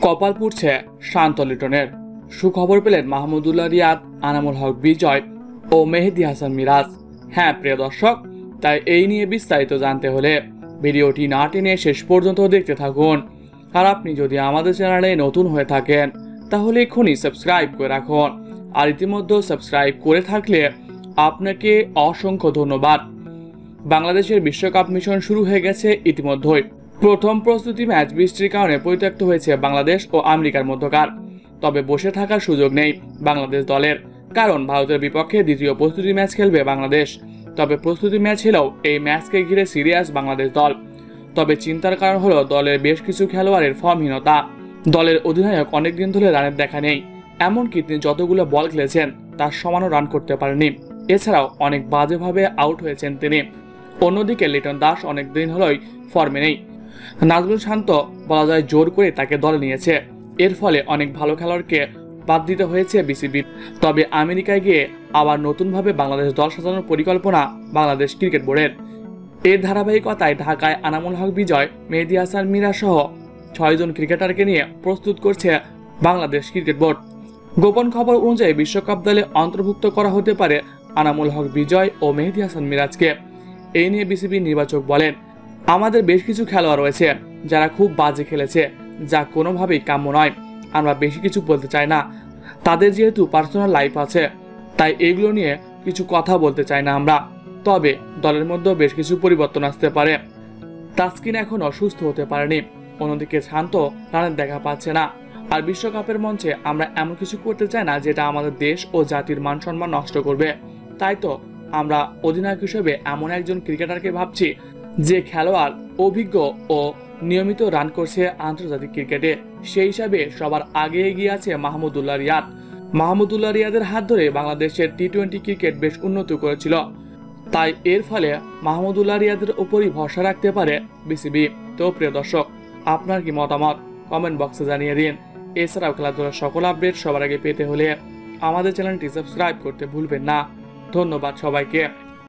কপাল পুড়ছে শান্ত লিটনের। সুখবর পেলেন মাহমুদুল্লাহ রিয়াদ, আনামুল হক বিজয় ও মেহেদী হাসান মিরাজ। হ্যাঁ প্রিয় দর্শক, তাই এই নিয়ে বিস্তারিত জানতে হলে ভিডিওটি না টেনে শেষ পর্যন্ত দেখতে থাকুন। আর আপনি যদি আমাদের চ্যানেলে নতুন হয়ে থাকেন তাহলে এখনই সাবস্ক্রাইব করে রাখুন। আর ইতিমধ্যে সাবস্ক্রাইব করে থাকলে আপনাকে অসংখ্য ধন্যবাদ। বাংলাদেশের বিশ্বকাপ মিশন শুরু হয়ে গেছে ইতিমধ্যেই। প্রথম প্রস্তুতি ম্যাচ বৃষ্টির কারণে পরিত্যক্ত হয়েছে বাংলাদেশ ও আমেরিকার মধ্যকার। তবে বসে থাকার সুযোগ নেই বাংলাদেশ দলের, কারণ ভারতের বিপক্ষে দ্বিতীয় প্রস্তুতি ম্যাচ খেলবে বাংলাদেশ। তবে প্রস্তুতি ম্যাচ হলেও এই ম্যাচকে ঘিরে সিরিয়াস বাংলাদেশ দল। তবে চিন্তার কারণ হলো দলের বেশ কিছু খেলোয়াড়ের ফর্মহীনতা। দলের অধিনায়ক অনেকদিন ধরে রানের দেখা নেই, এমনকি তিনি যতগুলো বল খেলেছেন তার সমানও রান করতে পারেননি। এছাড়াও অনেক বাজেভাবে আউট হয়েছেন তিনি। অন্যদিকে লিটন দাস অনেকদিন হলোই ফর্মে নেই। নাজমুল শান্ত বলা যায় জোর করে তাকে দলে নিয়েছে। এর ফলে অনেক ভালো খেলোয়াড়কে বাদ দিতে হয়েছে বিসিবির। তবে আমেরিকায় গিয়ে আবার নতুনভাবে বাংলাদেশ দল সাজানোর পরিকল্পনা বাংলাদেশ ক্রিকেট বোর্ডের। এর ধারাবাহিকতায় ঢাকায় আনামুল হক বিজয়, মেহেদী হাসান মিরাজ সহ 6 জন ক্রিকেটারকে নিয়ে প্রস্তুত করছে বাংলাদেশ ক্রিকেট বোর্ড। গোপন খবর অনুযায়ী বিশ্বকাপ দলে অন্তর্ভুক্ত করা হতে পারে আনামুল হক বিজয় ও মেহেদী হাসান মিরাজকে। এই নিয়ে বিসিবির নির্বাচক বলেন, আমাদের বেশ কিছু খেলোয়াড় রয়েছে যারা খুব বাজে খেলেছে, যা কোনোভাবেই কাম্য নয়। আমরা বেশি কিছু বলতে চাই না, তাদের যেহেতু পার্সোনাল লাইফ আছে, তাই এগুলো নিয়ে কিছু কথা বলতে চাই না আমরা। তবে দলের মধ্যেও বেশ কিছু পরিবর্তন আসতে পারে। তাসকিন এখন অসুস্থ হতে পারেনি, অন্যদিকে শান্ত রানের দেখা পাচ্ছে না। আর বিশ্বকাপের মঞ্চে আমরা এমন কিছু করতে চাই না যেটা আমাদের দেশ ও জাতির মান সম্মান নষ্ট করবে। তাই তো আমরা অধিনায়ক হিসেবে এমন একজন ক্রিকেটারকে ভাবছি যে খেলোয়াড় অভিজ্ঞ ও নিয়মিত রান করছে আন্তর্জাতিক ক্রিকেটে। সেই হিসাবে সবার আগে এগিয়ে আছে মাহমুদুল্লাহ রিয়াদ। মাহমুদুল্লাহ রিয়াদের হাত ধরে বাংলাদেশের টি-20 ক্রিকেট বেশ উন্নতি করেছিল। তাই এর ফলে মাহমুদুল্লাহ রিয়াদের উপরই ভরসা রাখতে পারে বিসিবি। তো প্রিয় দর্শক, আপনার কি মতামত কমেন্ট বক্সে জানিয়ে দিন। এছাড়াও খেলাধুলার সকল আপডেট সবার আগে পেতে হলে আমাদের চ্যানেলটি সাবস্ক্রাইব করতে ভুলবেন না। ধন্যবাদ সবাইকে।